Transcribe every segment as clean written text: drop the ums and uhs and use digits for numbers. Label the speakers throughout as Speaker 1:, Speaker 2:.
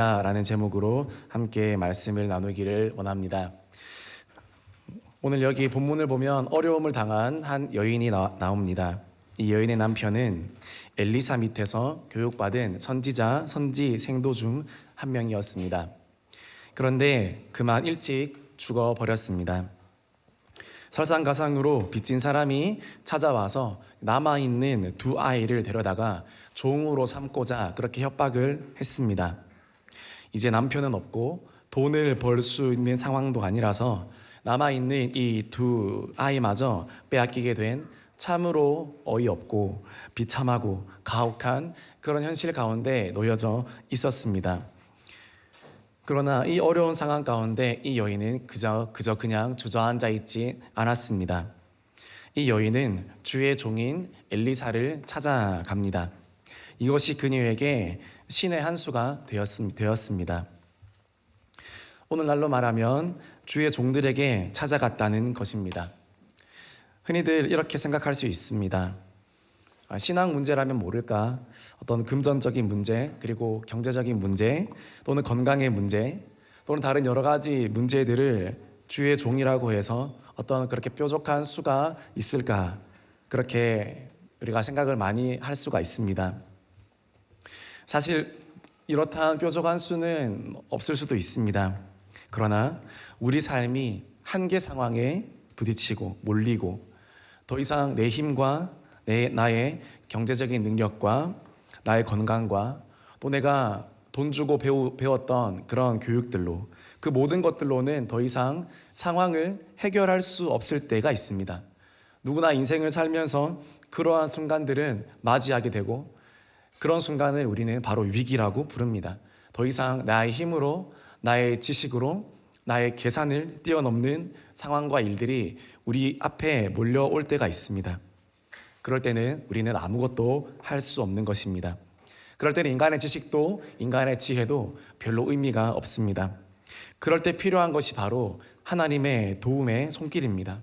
Speaker 1: 라는 제목으로 함께 말씀을 나누기를 원합니다. 오늘 여기 본문을 보면 어려움을 당한 한 여인이 나옵니다. 이 여인의 남편은 엘리사 밑에서 교육받은 선지 생도 중 한 명이었습니다. 그런데 그만 일찍 죽어버렸습니다. 설상가상으로 빚진 사람이 찾아와서 남아있는 두 아이를 데려다가 종으로 삼고자 그렇게 협박을 했습니다. 이제 남편은 없고 돈을 벌 수 있는 상황도 아니라서 남아있는 이 두 아이마저 빼앗기게 된 참으로 어이없고 비참하고 가혹한 그런 현실 가운데 놓여져 있었습니다. 그러나 이 어려운 상황 가운데 이 여인은 그저 그냥 주저앉아 있지 않았습니다. 이 여인은 주의 종인 엘리사를 찾아갑니다. 이것이 그녀에게 신의 한 수가 되었습니다. 오늘날로 말하면 주의 종들에게 찾아갔다는 것입니다. 흔히들 이렇게 생각할 수 있습니다. 신앙 문제라면 모를까? 어떤 금전적인 문제, 그리고 경제적인 문제, 또는 건강의 문제, 또는 다른 여러 가지 문제들을 주의 종이라고 해서 어떤 그렇게 뾰족한 수가 있을까? 그렇게 우리가 생각을 많이 할 수가 있습니다. 사실 이렇다한 뾰족한 수는 없을 수도 있습니다. 그러나 우리 삶이 한계 상황에 부딪히고 몰리고 더 이상 내 힘과 나의 경제적인 능력과 나의 건강과 또 내가 돈 주고 배웠던 그런 교육들로 그 모든 것들로는 더 이상 상황을 해결할 수 없을 때가 있습니다. 누구나 인생을 살면서 그러한 순간들은 맞이하게 되고 그런 순간을 우리는 바로 위기라고 부릅니다. 더 이상 나의 힘으로, 나의 지식으로, 나의 계산을 뛰어넘는 상황과 일들이 우리 앞에 몰려올 때가 있습니다. 그럴 때는 우리는 아무것도 할 수 없는 것입니다. 그럴 때는 인간의 지식도 인간의 지혜도 별로 의미가 없습니다. 그럴 때 필요한 것이 바로 하나님의 도움의 손길입니다.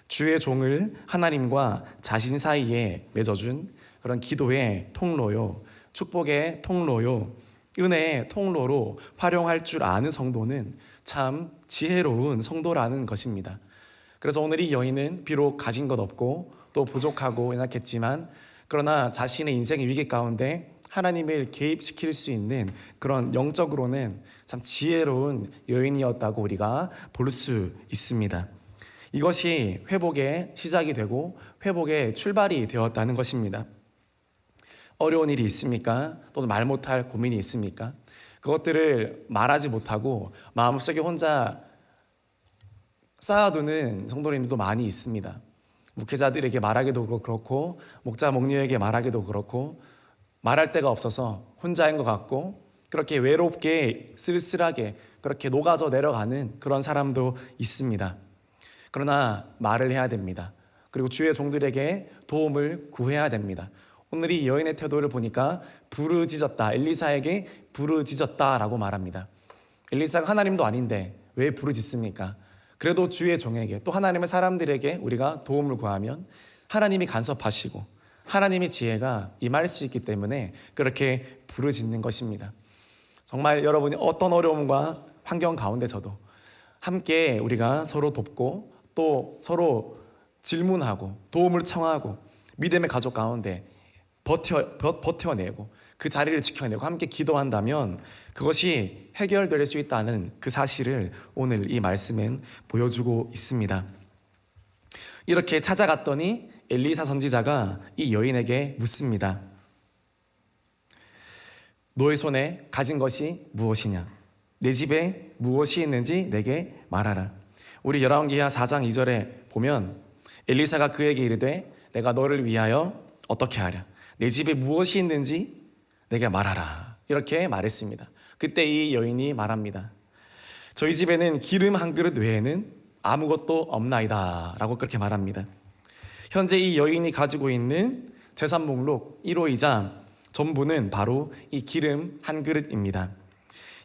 Speaker 1: 주의 종을 하나님과 자신 사이에 맺어준 그런 기도의 통로요, 축복의 통로요, 은혜의 통로로 활용할 줄 아는 성도는 참 지혜로운 성도라는 것입니다. 그래서 오늘 이 여인은 비록 가진 것 없고 또 부족하고 연약했지만 그러나 자신의 인생의 위기 가운데 하나님을 개입시킬 수 있는 그런 영적으로는 참 지혜로운 여인이었다고 우리가 볼 수 있습니다. 이것이 회복의 시작이 되고 회복의 출발이 되었다는 것입니다. 어려운 일이 있습니까? 또는 말 못할 고민이 있습니까? 그것들을 말하지 못하고 마음속에 혼자 쌓아두는 성도님들도 많이 있습니다. 목회자들에게 말하기도 그렇고 목자 목녀에게 말하기도 그렇고 말할 데가 없어서 혼자인 것 같고 그렇게 외롭게 쓸쓸하게 그렇게 녹아져 내려가는 그런 사람도 있습니다. 그러나 말을 해야 됩니다. 그리고 주의 종들에게 도움을 구해야 됩니다. 오늘 이 여인의 태도를 보니까 부르짖었다, 엘리사에게 부르짖었다라고 말합니다. 엘리사가 하나님도 아닌데 왜 부르짖습니까? 그래도 주의 종에게 또 하나님의 사람들에게 우리가 도움을 구하면 하나님이 간섭하시고 하나님의 지혜가 임할 수 있기 때문에 그렇게 부르짖는 것입니다. 정말 여러분이 어떤 어려움과 환경 가운데서도 함께 우리가 서로 돕고 또 서로 질문하고 도움을 청하고 믿음의 가족 가운데 버텨내고 그 자리를 지켜내고 함께 기도한다면 그것이 해결될 수 있다는 그 사실을 오늘 이 말씀은 보여주고 있습니다. 이렇게 찾아갔더니 엘리사 선지자가 이 여인에게 묻습니다. 너의 손에 가진 것이 무엇이냐? 내 집에 무엇이 있는지 내게 말하라. 우리 열왕기하 4장 2절에 보면 엘리사가 그에게 이르되 내가 너를 위하여 어떻게 하랴? 내 집에 무엇이 있는지 내게 말하라. 이렇게 말했습니다. 그때 이 여인이 말합니다. 저희 집에는 기름 한 그릇 외에는 아무것도 없나이다 라고 그렇게 말합니다. 현재 이 여인이 가지고 있는 재산 목록 1호이자 전부는 바로 이 기름 한 그릇입니다.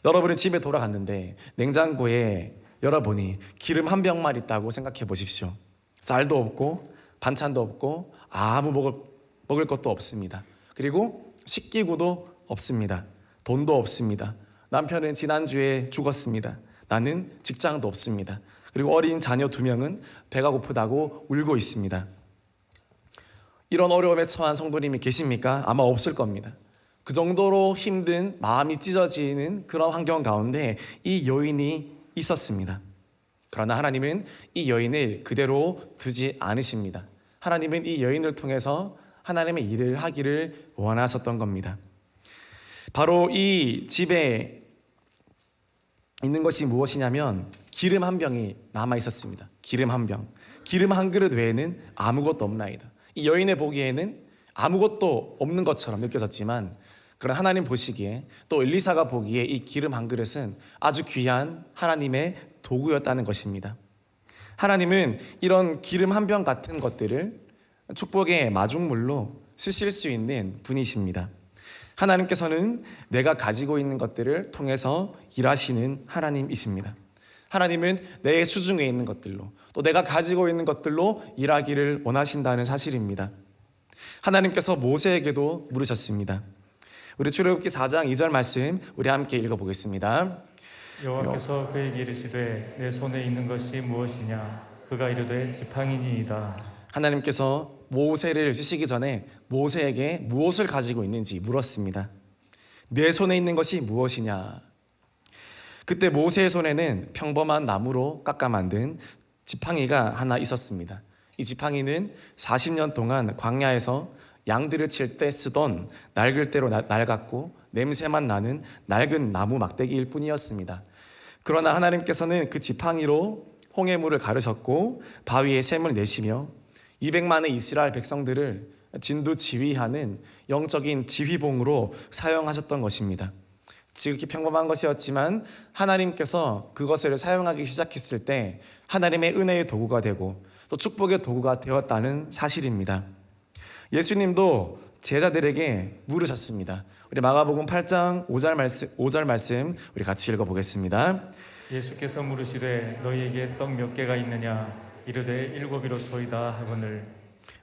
Speaker 1: 여러분의 집에 돌아갔는데 냉장고에 열어보니 기름 한 병만 있다고 생각해 보십시오. 쌀도 없고 반찬도 없고 아무 먹을 것도 없습니다. 그리고 식기구도 없습니다. 돈도 없습니다. 남편은 지난주에 죽었습니다. 나는 직장도 없습니다. 그리고 어린 자녀 2명은 배가 고프다고 울고 있습니다. 이런 어려움에 처한 성도님이 계십니까? 아마 없을 겁니다. 그 정도로 힘든 마음이 찢어지는 그런 환경 가운데 이 여인이 있었습니다. 그러나 하나님은 이 여인을 그대로 두지 않으십니다. 하나님은 이 여인을 통해서 하나님의 일을 하기를 원하셨던 겁니다. 바로 이 집에 있는 것이 무엇이냐면 기름 한 병이 남아 있었습니다. 기름 한 병. 기름 한 그릇 외에는 아무것도 없나이다. 이 여인의 보기에는 아무것도 없는 것처럼 느껴졌지만, 그런 하나님 보시기에, 또 엘리사가 보기에 이 기름 한 그릇은 아주 귀한 하나님의 도구였다는 것입니다. 하나님은 이런 기름 한 병 같은 것들을 축복의 마중물로 쓰실 수 있는 분이십니다. 하나님께서는 내가 가지고 있는 것들을 통해서 일하시는 하나님이십니다. 하나님은 내 수중에 있는 것들로, 또 내가 가지고 있는 것들로 일하기를 원하신다는 사실입니다. 하나님께서 모세에게도 물으셨습니다. 우리 출애굽기 4장 2절 말씀 우리 함께 읽어보겠습니다.
Speaker 2: 여호와께서 그에게 이르시되 내 손에 있는 것이 무엇이냐? 그가 이르되 지팡이니이다.
Speaker 1: 하나님께서 모세를 쓰시기 전에 모세에게 무엇을 가지고 있는지 물었습니다. 내 손에 있는 것이 무엇이냐? 그때 모세의 손에는 평범한 나무로 깎아 만든 지팡이가 하나 있었습니다. 이 지팡이는 40년 동안 광야에서 양들을 칠 때 쓰던 낡을 대로 낡았고 냄새만 나는 낡은 나무 막대기일 뿐이었습니다. 그러나 하나님께서는 그 지팡이로 홍해물을 가르셨고 바위에 샘을 내시며 200만의 이스라엘 백성들을 진두지휘하는 영적인 지휘봉으로 사용하셨던 것입니다. 지극히 평범한 것이었지만 하나님께서 그것을 사용하기 시작했을 때 하나님의 은혜의 도구가 되고 또 축복의 도구가 되었다는 사실입니다. 예수님도 제자들에게 물으셨습니다. 우리 마가복음 8장 5절 말씀 우리 같이 읽어보겠습니다.
Speaker 2: 예수께서 물으시되 너희에게 떡 몇 개가 있느냐? 이르되 7이로소이다 하거늘.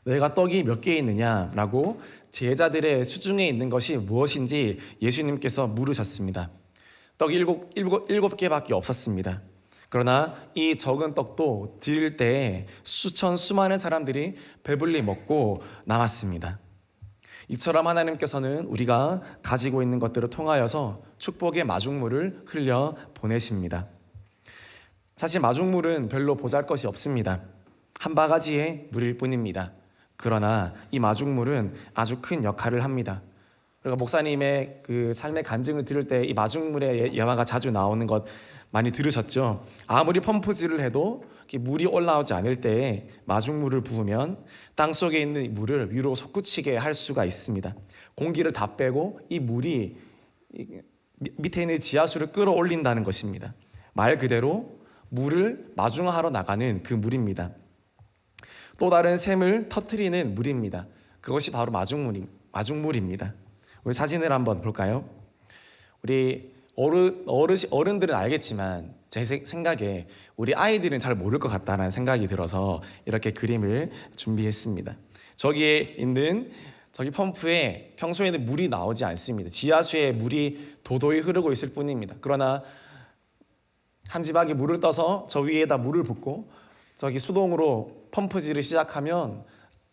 Speaker 1: 너희가 떡이 몇 개 있느냐라고 제자들의 수중에 있는 것이 무엇인지 예수님께서 물으셨습니다. 떡 일곱 개밖에 없었습니다. 그러나 이 적은 떡도 드릴 때에 수많은 사람들이 배불리 먹고 남았습니다. 이처럼 하나님께서는 우리가 가지고 있는 것들을 통하여서 축복의 마중물을 흘려 보내십니다. 사실 마중물은 별로 보잘것이 없습니다. 한 바가지의 물일 뿐입니다. 그러나 이 마중물은 아주 큰 역할을 합니다. 그러니까 목사님의 그 삶의 간증을 들을 때 이 마중물의 예화가 자주 나오는 것 많이 들으셨죠? 아무리 펌프질을 해도 물이 올라오지 않을 때에 마중물을 부으면 땅속에 있는 물을 위로 솟구치게 할 수가 있습니다. 공기를 다 빼고 이 물이 밑에 있는 지하수를 끌어올린다는 것입니다. 말 그대로 물을 마중하러 나가는 그 물입니다. 또 다른 샘을 터뜨리는 물입니다. 그것이 바로 마중물입니다. 우리 사진을 한번 볼까요? 우리 어른들은 알겠지만 제 생각에 우리 아이들은 잘 모를 것 같다는 생각이 들어서 이렇게 그림을 준비했습니다. 저기에 있는 저기 펌프에 평소에는 물이 나오지 않습니다. 지하수에 물이 도도히 흐르고 있을 뿐입니다. 그러나 한 지박이 물을 떠서 저 위에다 물을 붓고 저기 수동으로 펌프질을 시작하면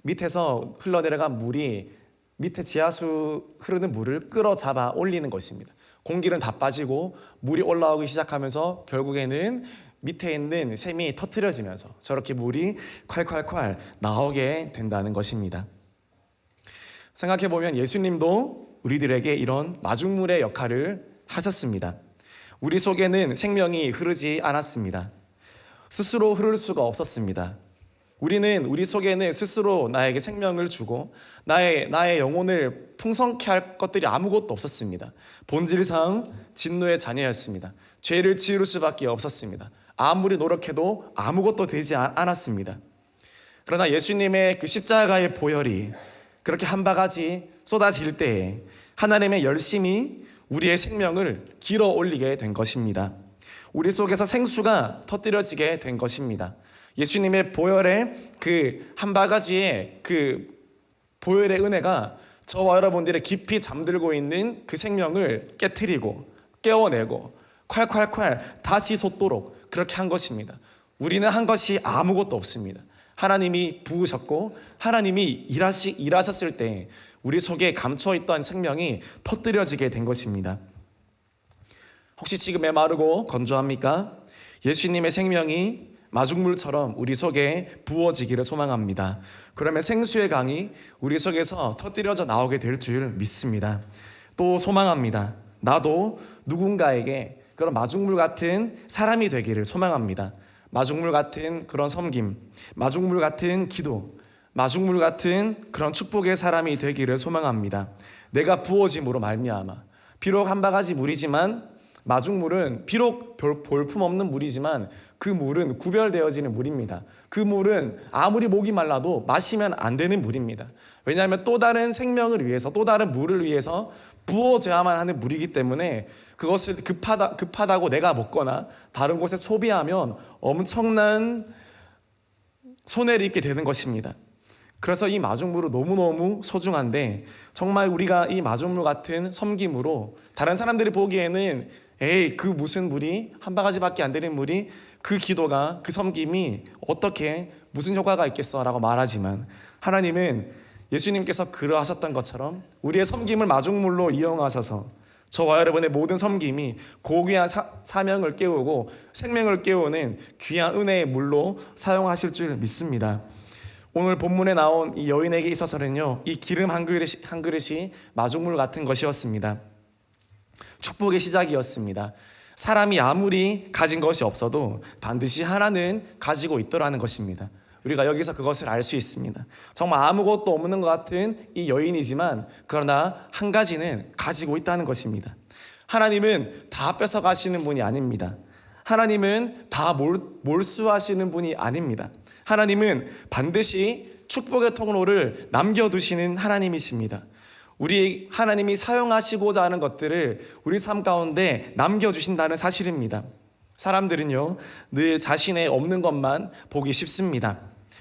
Speaker 1: 밑에서 흘러내려간 물이 밑에 지하수 흐르는 물을 끌어잡아 올리는 것입니다. 공기는 다 빠지고 물이 올라오기 시작하면서 결국에는 밑에 있는 샘이 터트려지면서 저렇게 물이 콸콸콸 나오게 된다는 것입니다. 생각해보면 예수님도 우리들에게 이런 마중물의 역할을 하셨습니다. 우리 속에는 생명이 흐르지 않았습니다. 스스로 흐를 수가 없었습니다. 우리 속에는 스스로 나에게 생명을 주고 나의 영혼을 풍성케 할 것들이 아무것도 없었습니다. 본질상 진노의 자녀였습니다. 죄를 지을 수밖에 없었습니다. 아무리 노력해도 아무것도 되지 않았습니다. 그러나 예수님의 그 십자가의 보혈이 그렇게 한 바가지 쏟아질 때에 하나님의 열심이 우리의 생명을 길어 올리게 된 것입니다. 우리 속에서 생수가 터뜨려지게 된 것입니다. 예수님의 보혈의 그 한 바가지의 그 보혈의 은혜가 저와 여러분들의 깊이 잠들고 있는 그 생명을 깨트리고 깨워내고 콸콸콸 다시 솟도록 그렇게 한 것입니다. 우리는 한 것이 아무것도 없습니다. 하나님이 부으셨고 하나님이 일하셨을 때 우리 속에 감춰있던 생명이 터뜨려지게 된 것입니다. 혹시 지금 메마르고 건조합니까? 예수님의 생명이 마중물처럼 우리 속에 부어지기를 소망합니다. 그러면 생수의 강이 우리 속에서 터뜨려져 나오게 될 줄 믿습니다. 또 소망합니다. 나도 누군가에게 그런 마중물 같은 사람이 되기를 소망합니다. 마중물 같은 그런 섬김, 마중물 같은 기도, 마중물 같은 그런 축복의 사람이 되기를 소망합니다. 내가 부어짐으로 말미암아 비록 한 바가지 물이지만 마중물은 비록 볼품없는 물이지만 그 물은 구별되어지는 물입니다. 그 물은 아무리 목이 말라도 마시면 안 되는 물입니다. 왜냐하면 또 다른 생명을 위해서 또 다른 물을 위해서 부어져야만 하는 물이기 때문에 그것을 급하다고 내가 먹거나 다른 곳에 소비하면 엄청난 손해를 입게 되는 것입니다. 그래서 이 마중물은 너무너무 소중한데 정말 우리가 이 마중물 같은 섬김으로 다른 사람들이 보기에는 에이 그 무슨 물이 한 바가지밖에 안 되는 물이 그 기도가 그 섬김이 어떻게 무슨 효과가 있겠어 라고 말하지만 하나님은 예수님께서 그러하셨던 것처럼 우리의 섬김을 마중물로 이용하셔서 저와 여러분의 모든 섬김이 고귀한 사명을 깨우고 생명을 깨우는 귀한 은혜의 물로 사용하실 줄 믿습니다. 오늘 본문에 나온 이 여인에게 있어서는요, 이 기름 한 그릇이 마중물 같은 것이었습니다. 축복의 시작이었습니다. 사람이 아무리 가진 것이 없어도 반드시 하나는 가지고 있더라는 것입니다. 우리가 여기서 그것을 알 수 있습니다. 정말 아무것도 없는 것 같은 이 여인이지만 그러나 한 가지는 가지고 있다는 것입니다. 하나님은 다 뺏어가시는 분이 아닙니다. 하나님은 다 몰수하시는 분이 아닙니다. 하나님은 반드시 축복의 통로를 남겨두시는 하나님이십니다. 우리 하나님이 사용하시고자 하는 것들을 우리 삶 가운데 남겨주신다는 사실입니다. 사람들은요, 늘 자신의 없는 것만 보기 쉽습니다.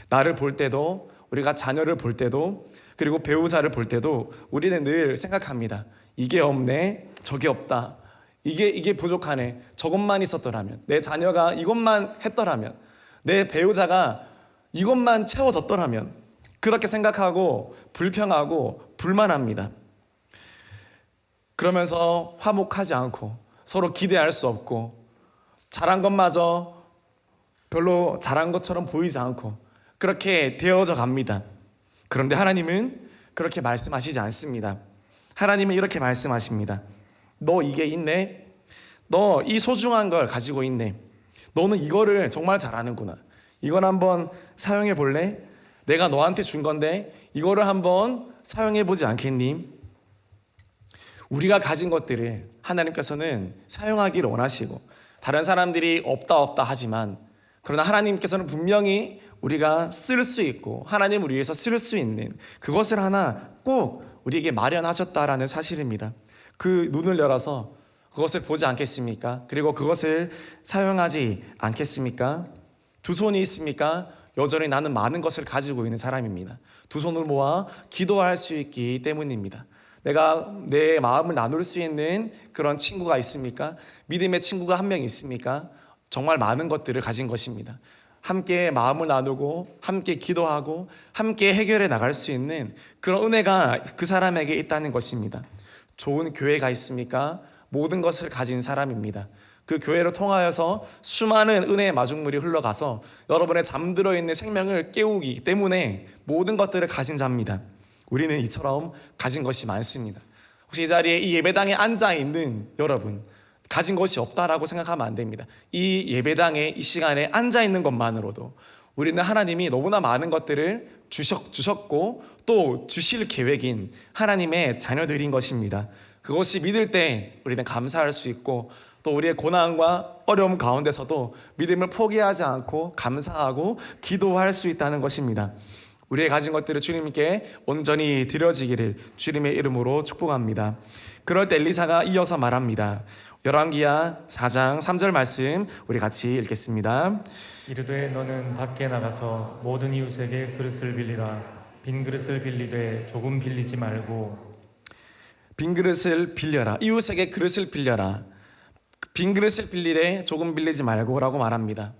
Speaker 1: 나를 볼 때도, 우리가 자녀를 볼 때도, 그리고 배우자를 볼 때도 우리는 늘 생각합니다. 이게 없네, 저게 없다. 이게 부족하네. 저것만 있었더라면, 내 자녀가 이것만 했더라면, 내 배우자가 이것만 채워졌더라면, 그렇게 생각하고 불평하고 불만합니다. 그러면서 화목하지 않고 서로 기대할 수 없고 잘한 것마저 별로 잘한 것처럼 보이지 않고 그렇게 되어져 갑니다. 그런데 하나님은 그렇게 말씀하시지 않습니다. 하나님은 이렇게 말씀하십니다. 너 이게 있네? 너 이 소중한 걸 가지고 있네? 너는 이거를 정말 잘하는구나. 이걸 한번 사용해 볼래? 내가 너한테 준 건데 이거를 한번 사용해 보지 않겠니? 우리가 가진 것들을 하나님께서는 사용하기를 원하시고 다른 사람들이 없다 하지만 그러나 하나님께서는 분명히 우리가 쓸 수 있고 하나님을 위해서 쓸 수 있는 그것을 하나 꼭 우리에게 마련하셨다라는 사실입니다. 그 눈을 열어서 그것을 보지 않겠습니까? 그리고 그것을 사용하지 않겠습니까? 두 손이 있습니까? 여전히 나는 많은 것을 가지고 있는 사람입니다. 두 손을 모아 기도할 수 있기 때문입니다. 내가 내 마음을 나눌 수 있는 그런 친구가 있습니까? 믿음의 친구가 한 명 있습니까? 정말 많은 것들을 가진 것입니다. 함께 마음을 나누고 함께 기도하고 함께 해결해 나갈 수 있는 그런 은혜가 그 사람에게 있다는 것입니다. 좋은 교회가 있습니까? 모든 것을 가진 사람입니다. 그 교회를 통하여서 수많은 은혜의 마중물이 흘러가서 여러분의 잠들어 있는 생명을 깨우기 때문에 모든 것들을 가진 자입니다. 우리는 이처럼 가진 것이 많습니다. 혹시 이 자리에 이 예배당에 앉아 있는 여러분, 가진 것이 없다라고 생각하면 안 됩니다. 이 예배당에 이 시간에 앉아 있는 것만으로도 우리는 하나님이 너무나 많은 것들을 주셨고 또 주실 계획인 하나님의 자녀들인 것입니다. 그것이 믿을 때 우리는 감사할 수 있고 또 우리의 고난과 어려움 가운데서도 믿음을 포기하지 않고 감사하고 기도할 수 있다는 것입니다. 우리의 가진 것들을 주님께 온전히 드려지기를 주님의 이름으로 축복합니다. 그럴 때 엘리사가 이어서 말합니다. 열왕기하 4장 3절 말씀 우리 같이 읽겠습니다.
Speaker 2: 이르되 너는 밖에 나가서 모든 이웃에게 그릇을 빌리라. 빈 그릇을 빌리되 조금 빌리지 말고.
Speaker 1: 빈 그릇을 빌려라. 이웃에게 그릇을 빌려라. 빈 그릇을 빌리되 조금 빌리지 말고라고 말합니다.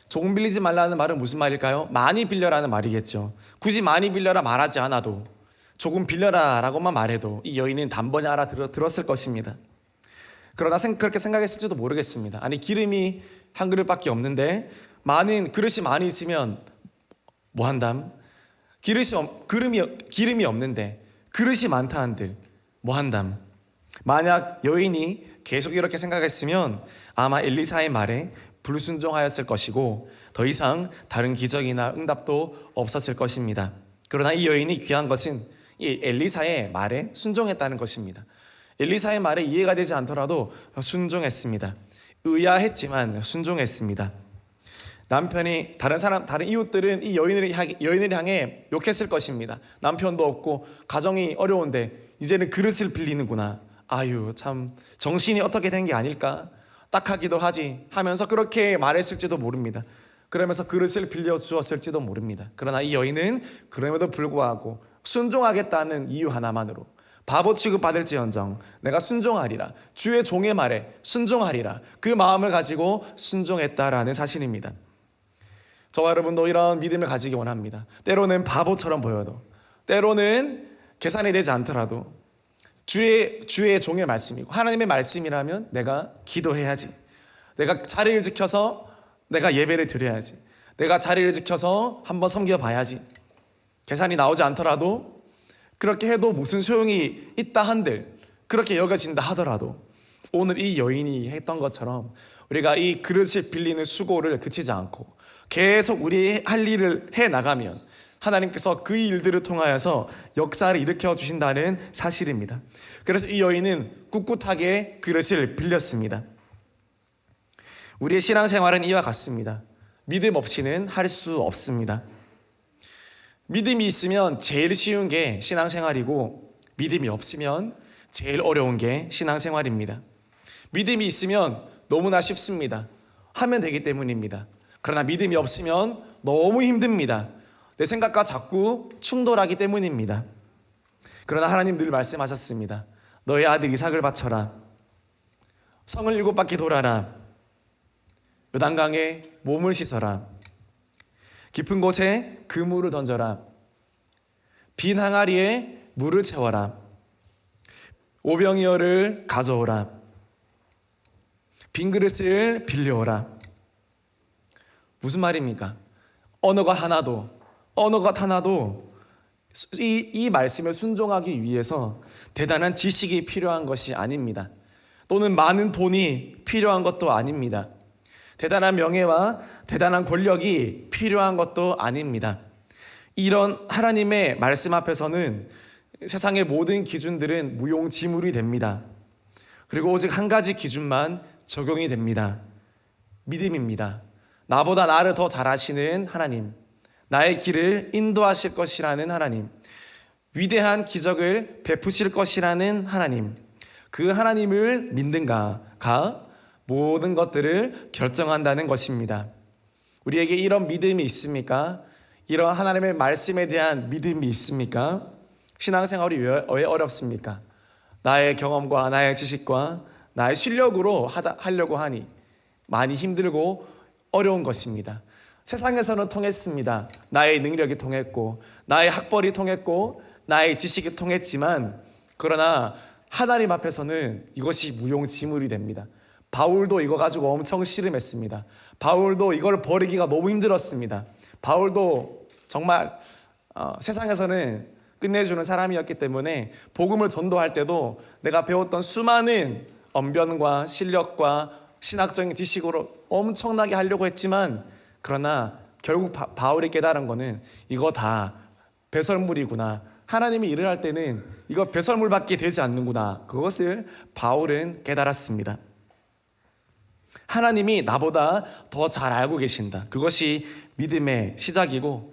Speaker 1: 조금 빌리지 말라는 말은 무슨 말일까요? 많이 빌려라는 말이겠죠. 굳이 많이 빌려라 말하지 않아도 조금 빌려라 라고만 말해도 이 여인은 단번에 알아들었을 것입니다. 그러나 그렇게 생각했을지도 모르겠습니다. 아니, 기름이 한 그릇밖에 없는데 그릇이 많이 있으면 뭐 한담? 기름이 없는데 그릇이 많다 한들 뭐 한담? 만약 여인이 계속 이렇게 생각했으면 아마 엘리사의 말에 불순종하였을 것이고 더 이상 다른 기적이나 응답도 없었을 것입니다. 그러나 이 여인이 귀한 것은 이 엘리사의 말에 순종했다는 것입니다. 엘리사의 말에 이해가 되지 않더라도 순종했습니다. 의아했지만 순종했습니다. 남편이 다른 이웃들은 이 여인을 향해 욕했을 것입니다. 남편도 없고 가정이 어려운데 이제는 그릇을 빌리는구나. 아유, 참 정신이 어떻게 된 게 아닐까? 딱하기도 하지 하면서 그렇게 말했을지도 모릅니다. 그러면서 그릇을 빌려주었을지도 모릅니다. 그러나 이 여인은 그럼에도 불구하고 순종하겠다는 이유 하나만으로 바보 취급받을지언정 내가 순종하리라, 주의 종의 말에 순종하리라, 그 마음을 가지고 순종했다라는 사실입니다. 저와 여러분도 이런 믿음을 가지기 원합니다. 때로는 바보처럼 보여도, 때로는 계산이 되지 않더라도 주의 종의 말씀이고 하나님의 말씀이라면 내가 기도해야지, 내가 자리를 지켜서 내가 예배를 드려야지, 내가 자리를 지켜서 한번 섬겨봐야지, 계산이 나오지 않더라도 그렇게 해도 무슨 소용이 있다 한들, 그렇게 여겨진다 하더라도 오늘 이 여인이 했던 것처럼 우리가 이 그릇을 빌리는 수고를 그치지 않고 계속 우리 할 일을 해나가면 하나님께서 그 일들을 통하여서 역사를 일으켜 주신다는 사실입니다. 그래서 이 여인은 꿋꿋하게 그릇을 빌렸습니다. 우리의 신앙생활은 이와 같습니다. 믿음 없이는 할 수 없습니다. 믿음이 있으면 제일 쉬운 게 신앙생활이고 믿음이 없으면 제일 어려운 게 신앙생활입니다. 믿음이 있으면 너무나 쉽습니다. 하면 되기 때문입니다. 그러나 믿음이 없으면 너무 힘듭니다. 내 생각과 자꾸 충돌하기 때문입니다. 그러나 하나님 늘 말씀하셨습니다. 너의 아들 이삭을 바쳐라. 성을 7바퀴 돌아라. 요단강에 몸을 씻어라. 깊은 곳에 그물을 던져라. 빈 항아리에 물을 채워라. 오병이어를 가져오라. 빈 그릇을 빌려오라. 무슨 말입니까? 언어가 하나도 이 말씀에 순종하기 위해서 대단한 지식이 필요한 것이 아닙니다. 또는 많은 돈이 필요한 것도 아닙니다. 대단한 명예와 대단한 권력이 필요한 것도 아닙니다. 이런 하나님의 말씀 앞에서는 세상의 모든 기준들은 무용지물이 됩니다. 그리고 오직 한 가지 기준만 적용이 됩니다. 믿음입니다. 나보다 나를 더 잘 아시는 하나님, 나의 길을 인도하실 것이라는 하나님, 위대한 기적을 베푸실 것이라는 하나님, 그 하나님을 믿는가가 모든 것들을 결정한다는 것입니다. 우리에게 이런 믿음이 있습니까? 이런 하나님의 말씀에 대한 믿음이 있습니까? 신앙생활이 왜 어렵습니까? 나의 경험과 나의 지식과 나의 실력으로 하려고 하니 많이 힘들고 어려운 것입니다. 세상에서는 통했습니다. 나의 능력이 통했고 나의 학벌이 통했고 나의 지식이 통했지만 그러나 하나님 앞에서는 이것이 무용지물이 됩니다. 바울도 이거 가지고 엄청 씨름했습니다. 바울도 이걸 버리기가 너무 힘들었습니다. 바울도 정말 세상에서는 끝내주는 사람이었기 때문에 복음을 전도할 때도 내가 배웠던 수많은 언변과 실력과 신학적인 지식으로 엄청나게 하려고 했지만 그러나 결국 바울이 깨달은 거는 이거 다 배설물이구나. 하나님이 일을 할 때는 이거 배설물밖에 되지 않는구나. 그것을 바울은 깨달았습니다. 하나님이 나보다 더 잘 알고 계신다. 그것이 믿음의 시작이고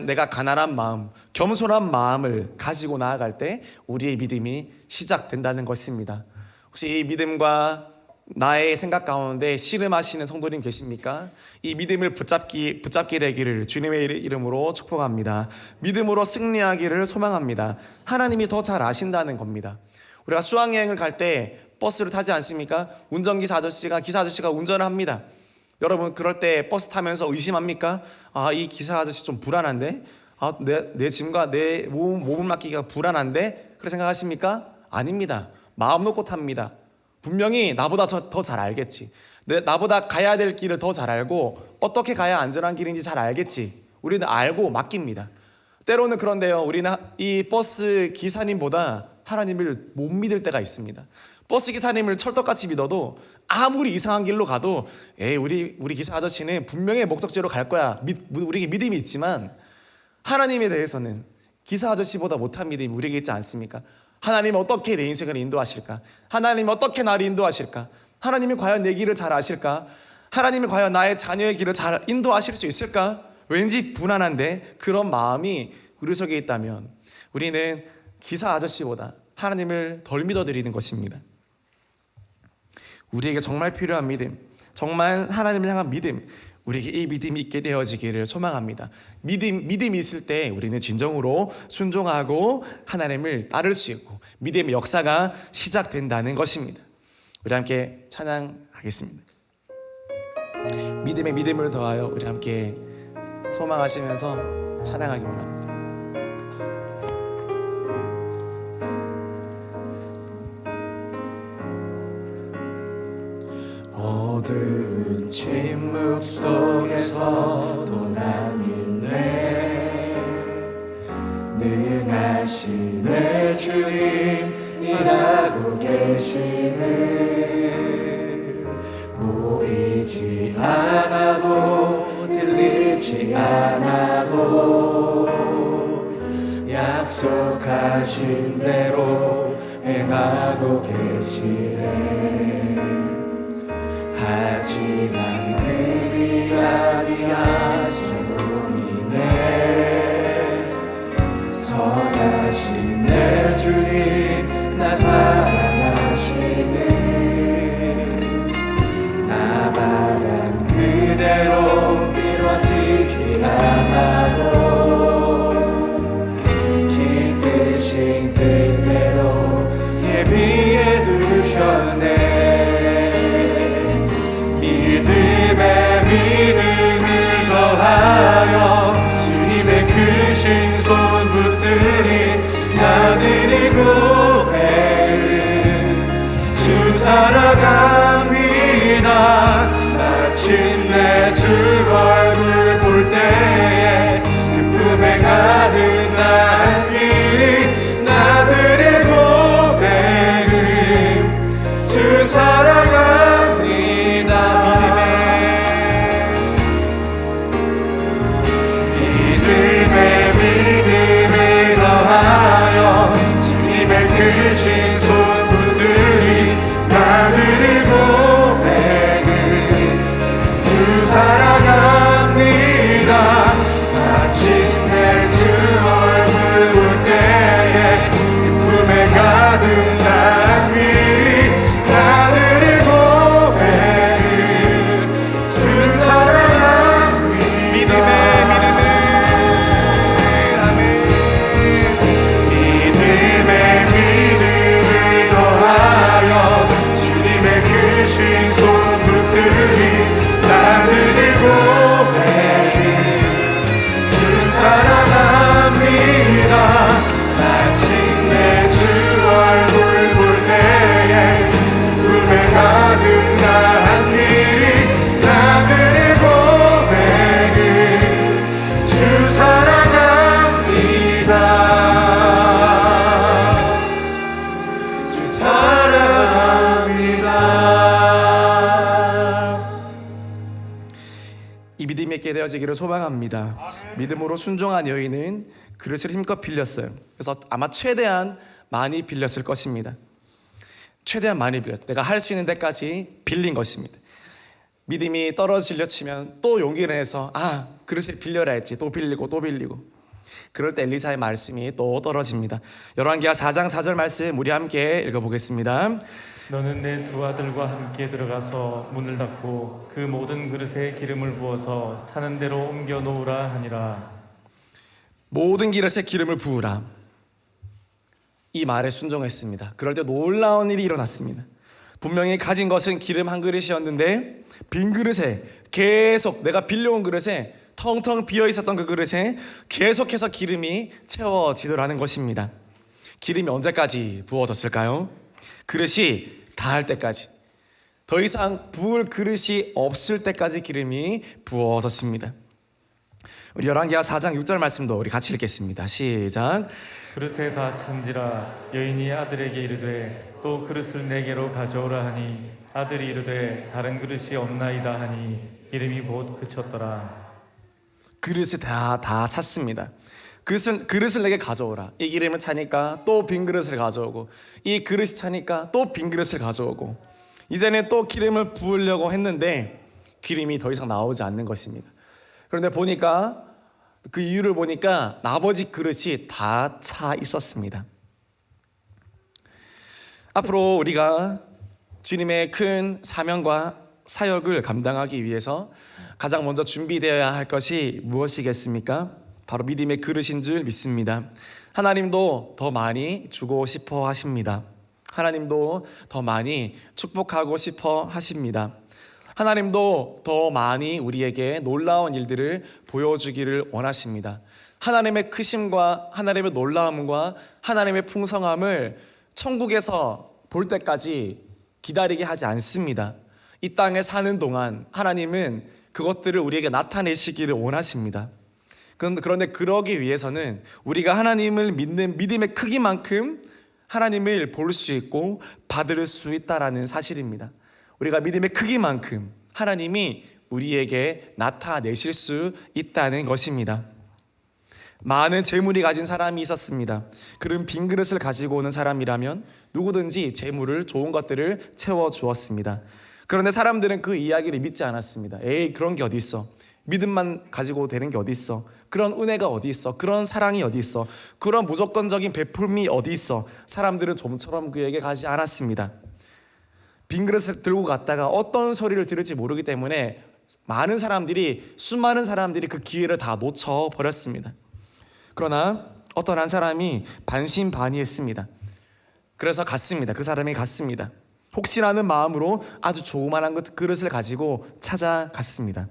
Speaker 1: 내가 가난한 마음, 겸손한 마음을 가지고 나아갈 때 우리의 믿음이 시작된다는 것입니다. 혹시 이 믿음과 나의 생각 가운데 씨름하시는 성도님 계십니까? 이 믿음을 붙잡게 되기를 주님의 이름으로 축복합니다. 믿음으로 승리하기를 소망합니다. 하나님이 더 잘 아신다는 겁니다. 우리가 수학여행을 갈 때 버스를 타지 않습니까? 운전기사 아저씨가 기사 아저씨가 운전을 합니다. 여러분 그럴 때 버스 타면서 의심합니까? 아, 이 기사 아저씨 좀 불안한데? 아, 내 짐과 내 몸을 맡기기가 불안한데? 그렇게 생각하십니까? 아닙니다. 마음 놓고 탑니다. 분명히 나보다 더 잘 알겠지. 나보다 가야 될 길을 더 잘 알고 어떻게 가야 안전한 길인지 잘 알겠지. 우리는 알고 맡깁니다. 때로는 그런데요, 우리는 이 버스 기사님보다 하나님을 못 믿을 때가 있습니다. 버스 기사님을 철떡같이 믿어도 아무리 이상한 길로 가도 우리 기사 아저씨는 분명히 목적지로 갈 거야. 우리에게 믿음이 있지만 하나님에 대해서는 기사 아저씨보다 못한 믿음이 우리에게 있지 않습니까? 하나님은 어떻게 내 인생을 인도하실까? 하나님은 어떻게 나를 인도하실까? 하나님이 과연 내 길을 잘 아실까? 하나님이 과연 나의 자녀의 길을 잘 인도하실 수 있을까? 왠지 불안한데 그런 마음이 우리 속에 있다면 우리는 기사 아저씨보다 하나님을 덜 믿어드리는 것입니다. 우리에게 정말 필요한 믿음, 정말 하나님을 향한 믿음, 우리에게 이 믿음이 있게 되어지기를 소망합니다. 믿음이 있을 때 우리는 진정으로 순종하고 하나님을 따를 수 있고 믿음의 역사가 시작된다는 것입니다. 우리 함께 찬양하겠습니다. 믿음에 믿음을 더하여 우리 함께 소망하시면서 찬양하기 원합니다. 어두운 침묵 속에서도 난 믿네. 능하신 내 주님 일하고 계심을 보이지 않아도 들리지 않아도 약속하신 대로 행하고 계시네. 하지만 그리 아니하셔도 믿네. 선하신 내 주님 나 사랑하시네. 나 바란 그대로 이루어지지 않아도 기쁘신 그대로 예비해 두셨네. 믿음에 믿음을 더하여 주님의 크신 손 붙들이 나들이 고백을 주 살아갑니다. 마침내 주 얼굴 볼 때에 기쁨에 가득 난 길이 나들이 고백을 주 살아갑니다. 믿음을 더하여 주님의 크신 손 붙들이 나들이 고백을 주 사랑합니다. 마침내 주 얼굴 볼 때에 기쁨에 가득 난 길이 나들이 고백을 주 사랑합니다. 믿음에 주님 손 붙들이 나들이 고백을 주 사랑합니다. 마침내 주 얼굴 볼 때에 품에 가득 난 길이 나들이 고백을 주 사랑합니다. 주 사랑합니다. 이 믿음이 있게 되어지기를 소망합니다. 믿음으로 순종한 여인은 그릇을 힘껏 빌렸어요. 그래서 아마 최대한 많이 빌렸을 것입니다. 최대한 많이 빌렸어요. 내가 할 수 있는 데까지 빌린 것입니다. 믿음이 떨어지려 치면 또 용기를 내서 그릇을 빌려라 했지. 또 빌리고 또 빌리고. 그럴 때 엘리사의 말씀이 또 떨어집니다. 열왕기하 4장 4절 말씀 우리 함께 읽어보겠습니다.
Speaker 2: 너는 내 두 아들과 함께 들어가서 문을 닫고 그 모든 그릇에 기름을 부어서 차는 대로 옮겨 놓으라 하니라.
Speaker 1: 모든 그릇에 기름을 부으라. 이 말에 순종했습니다. 그럴 때 놀라운 일이 일어났습니다. 분명히 가진 것은 기름 한 그릇이었는데 빈 그릇에 계속 내가 빌려온 그릇에 텅텅 비어 있었던 그 그릇에 계속해서 기름이 채워지더라는 것입니다. 기름이 언제까지 부어졌을까요? 그릇이 닿을 때까지, 더 이상 부을 그릇이 없을 때까지 기름이 부어졌습니다. 우리 열왕기하 4장 6절 말씀도 우리 같이 읽겠습니다. 시작.
Speaker 2: 그릇에 다 찬지라 여인이 아들에게 이르되 또 그릇을 내게로 가져오라 하니 아들이 이르되 다른 그릇이 없나이다 하니 기름이 곧 그쳤더라.
Speaker 1: 그릇이 다 찼습니다. 그릇을 내게 가져오라. 이 기름을 차니까 또 빈 그릇을 가져오고, 이 그릇이 차니까 또 빈 그릇을 가져오고, 이제는 또 기름을 부으려고 했는데 기름이 더 이상 나오지 않는 것입니다. 그런데 보니까, 그 이유를 보니까 나머지 그릇이 다 차 있었습니다. 앞으로 우리가 주님의 큰 사명과 사역을 감당하기 위해서 가장 먼저 준비되어야 할 것이 무엇이겠습니까? 바로 믿음의 그릇인 줄 믿습니다. 하나님도 더 많이 주고 싶어 하십니다. 하나님도 더 많이 축복하고 싶어 하십니다. 하나님도 더 많이 우리에게 놀라운 일들을 보여주기를 원하십니다. 하나님의 크심과 하나님의 놀라움과 하나님의 풍성함을 천국에서 볼 때까지 기다리게 하지 않습니다. 이 땅에 사는 동안 하나님은 그것들을 우리에게 나타내시기를 원하십니다. 그런데 그러기 위해서는 우리가 하나님을 믿는 믿음의 크기만큼 하나님을 볼 수 있고 받을 수 있다라는 사실입니다. 우리가 믿음의 크기만큼 하나님이 우리에게 나타내실 수 있다는 것입니다. 많은 재물이 가진 사람이 있었습니다. 그런 빈 그릇을 가지고 오는 사람이라면 누구든지 재물을, 좋은 것들을 채워주었습니다. 그런데 사람들은 그 이야기를 믿지 않았습니다. 에이, 그런 게 어디 있어? 믿음만 가지고 되는 게 어디 있어? 그런 은혜가 어디 있어? 그런 사랑이 어디 있어? 그런 무조건적인 베풀음이 어디 있어? 사람들은 좀처럼 그에게 가지 않았습니다. 빈 그릇을 들고 갔다가 어떤 소리를 들을지 모르기 때문에 수많은 사람들이 그 기회를 다 놓쳐버렸습니다. 그러나 어떤 한 사람이 반신반의했습니다. 그래서 갔습니다. 그 사람이 갔습니다. 혹시라는 마음으로 아주 조그만한 그릇을 가지고 찾아갔습니다.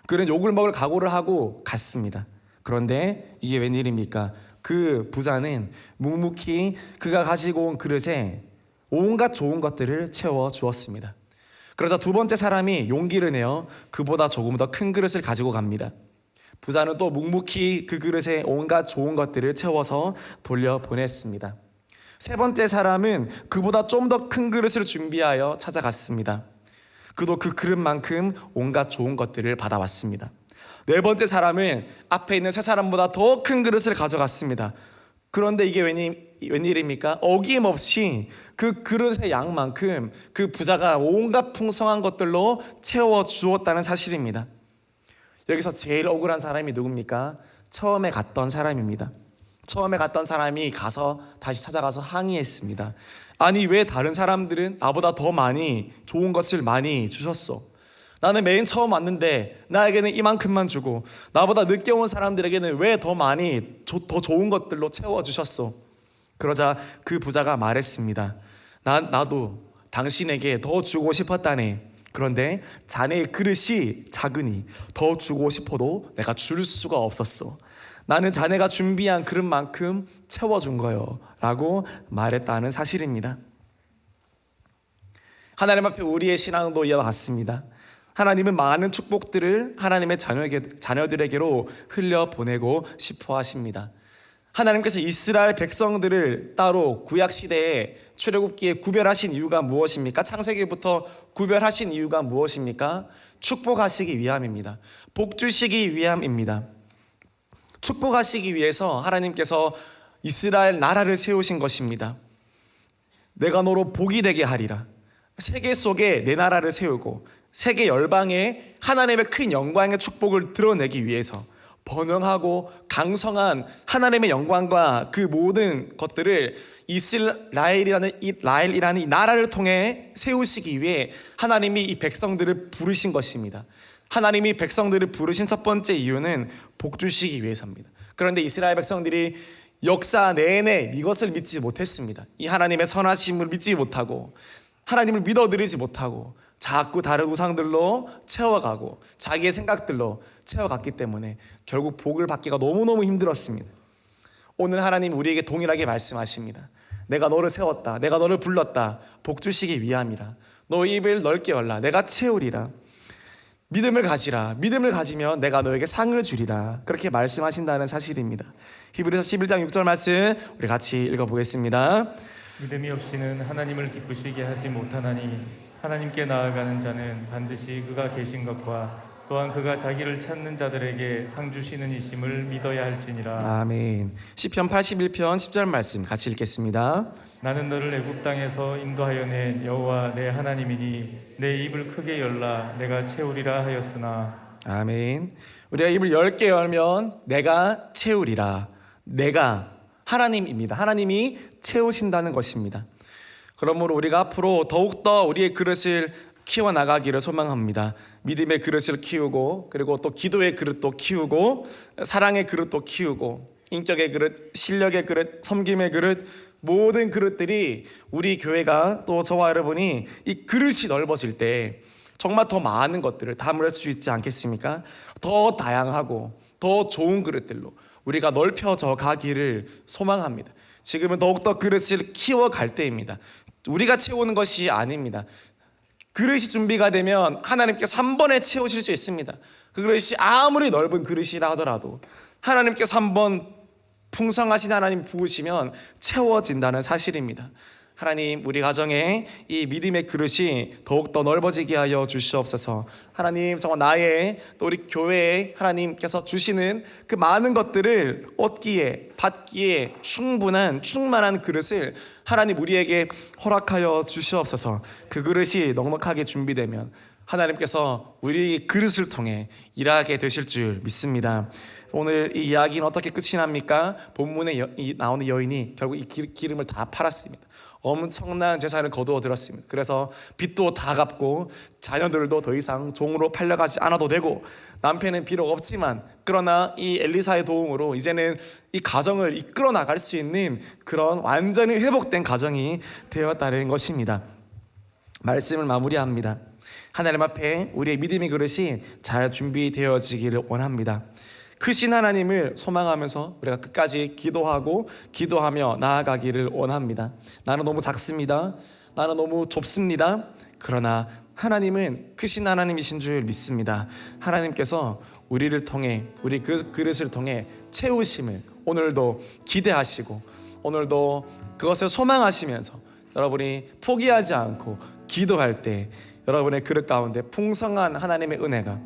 Speaker 1: 그는 욕을 먹을 각오를 하고 갔습니다. 그런데 이게 웬일입니까? 그 부자는 묵묵히 그가 가지고 온 그릇에 온갖 좋은 것들을 채워주었습니다. 그러자 두 번째 사람이 용기를 내어 그보다 조금 더 큰 그릇을 가지고 갑니다. 부자는 또 묵묵히 그 그릇에 온갖 좋은 것들을 채워서 돌려보냈습니다. 세 번째 사람은 그보다 좀 더 큰 그릇을 준비하여 찾아갔습니다. 그도 그 그릇만큼 온갖 좋은 것들을 받아왔습니다. 네 번째 사람은 앞에 있는 세 사람보다 더 큰 그릇을 가져갔습니다. 그런데 이게 웬일입니까? 어김없이 그 그릇의 양만큼 그 부자가 온갖 풍성한 것들로 채워주었다는 사실입니다. 여기서 제일 억울한 사람이 누굽니까? 처음에 갔던 사람입니다. 처음에 갔던 사람이 다시 찾아가서 항의했습니다. 아니, 왜 다른 사람들은 나보다 더 많이 좋은 것을 많이 주셨어? 나는 맨 처음 왔는데 나에게는 이만큼만 주고 나보다 늦게 온 사람들에게는 왜 더 많이 더 좋은 것들로 채워주셨어? 그러자 그 부자가 말했습니다. 나도 당신에게 더 주고 싶었다네. 그런데 자네의 그릇이 작으니 더 주고 싶어도 내가 줄 수가 없었어. 나는 자네가 준비한 그릇만큼 채워준 거요 라고 말했다는 사실입니다. 하나님 앞에 우리의 신앙도 이와 같습니다. 하나님은 많은 축복들을 하나님의 자녀들에게로 흘려보내고 싶어 하십니다. 하나님께서 이스라엘 백성들을 따로 구약시대에 출애굽기에 구별하신 이유가 무엇입니까? 창세기부터 구별하신 이유가 무엇입니까? 축복하시기 위함입니다. 복 주시기 위함입니다. 축복하시기 위해서 하나님께서 이스라엘 나라를 세우신 것입니다. 내가 너로 복이 되게 하리라. 세계 속에 내 나라를 세우고 세계 열방에 하나님의 큰 영광의 축복을 드러내기 위해서 번영하고 강성한 하나님의 영광과 그 모든 것들을 이스라엘이라는 이 나라를 통해 세우시기 위해 하나님이 이 백성들을 부르신 것입니다. 하나님이 백성들을 부르신 첫 번째 이유는 복 주시기 위해서입니다. 그런데 이스라엘 백성들이 역사 내내 이것을 믿지 못했습니다. 이 하나님의 선하심을 믿지 못하고 하나님을 믿어드리지 못하고 자꾸 다른 우상들로 채워가고 자기의 생각들로 채워갔기 때문에 결국 복을 받기가 너무너무 힘들었습니다. 오늘 하나님 우리에게 동일하게 말씀하십니다. 내가 너를 세웠다. 내가 너를 불렀다. 복 주시기 위함이라. 너 입을 넓게 열라. 내가 채우리라. 믿음을 가지라. 믿음을 가지면 내가 너에게 상을 주리라. 그렇게 말씀하신다는 사실입니다. 히브리서 11장 6절 말씀 우리 같이 읽어보겠습니다.
Speaker 2: 믿음이 없이는 하나님을 기쁘시게 하지 못하나니 하나님께 나아가는 자는 반드시 그가 계신 것과 또한 그가 자기를 찾는 자들에게 상 주시는 이심을 믿어야 할지니라.
Speaker 1: 아멘. 시편 81편 10절 말씀 같이 읽겠습니다.
Speaker 2: 나는 너를 애굽 땅에서 인도하여 낸 여호와 내 하나님이니 내 입을 크게 열라 내가 채우리라 하였으나.
Speaker 1: 아멘. 우리가 입을 10개 열면 내가 채우리라. 내가 하나님입니다. 하나님이 채우신다는 것입니다. 그러므로 우리가 앞으로 더욱더 우리의 그릇을 키워나가기를 소망합니다. 믿음의 그릇을 키우고 그리고 또 기도의 그릇도 키우고 사랑의 그릇도 키우고 인격의 그릇, 실력의 그릇, 섬김의 그릇 모든 그릇들이 우리 교회가 또 저와 여러분이 이 그릇이 넓어질 때 정말 더 많은 것들을 담을 수 있지 않겠습니까? 더 다양하고 더 좋은 그릇들로 우리가 넓혀져 가기를 소망합니다. 지금은 더욱더 그릇을 키워갈 때입니다. 우리가 채우는 것이 아닙니다. 그릇이 준비가 되면 하나님께서 한 번에 채우실 수 있습니다. 그 그릇이 아무리 넓은 그릇이라 하더라도 하나님께서 한 번 풍성하신 하나님 부으시면 채워진다는 사실입니다. 하나님 우리 가정에 이 믿음의 그릇이 더욱더 넓어지게 하여 주시옵소서. 하나님 정말 나의 또 우리 교회에 하나님께서 주시는 그 많은 것들을 얻기에 받기에 충만한 그릇을 하나님 우리에게 허락하여 주시옵소서. 그 그릇이 넉넉하게 준비되면 하나님께서 우리 그릇을 통해 일하게 되실 줄 믿습니다. 오늘 이 이야기는 어떻게 끝이 납니까? 본문에 나오는 여인이 결국 이 기름을 다 팔았습니다. 엄청난 재산을 거두어 들었습니다. 그래서 빚도 다 갚고 자녀들도 더 이상 종으로 팔려가지 않아도 되고 남편은 비록 없지만 그러나 이 엘리사의 도움으로 이제는 이 가정을 이끌어 나갈 수 있는 그런 완전히 회복된 가정이 되었다는 것입니다. 말씀을 마무리합니다. 하나님 앞에 우리의 믿음의 그릇이 잘 준비되어지기를 원합니다. 크신 하나님을 소망하면서 우리가 끝까지 기도하며 나아가기를 원합니다. 나는 너무 작습니다. 나는 너무 좁습니다. 그러나 하나님은 크신 하나님이신 줄 믿습니다. 하나님께서 우리를 통해 우리 그릇을 통해 채우심을 오늘도 기대하시고 오늘도 그것을 소망하시면서 여러분이 포기하지 않고 기도할 때 여러분의 그릇 가운데 풍성한 하나님의 은혜가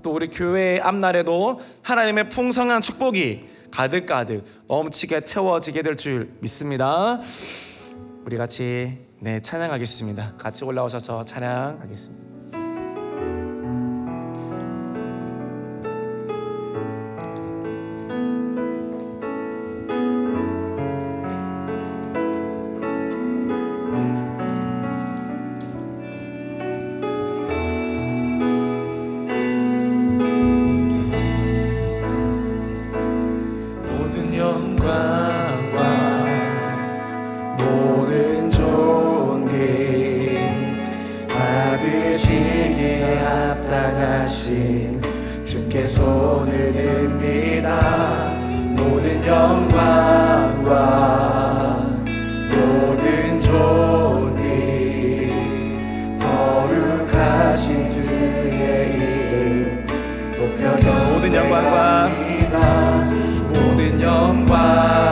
Speaker 1: 또 우리 교회의 앞날에도 하나님의 풍성한 축복이 가득가득 넘치게 채워지게 될 줄 믿습니다. 우리 같이 찬양하겠습니다. 같이 올라오셔서 찬양하겠습니다. 모든 존귀 받으시기에 합당하신 주께 손을 듭니다. 모든 영광과 모든 존귀 거룩하신 주의 이름 높여 모든 영광과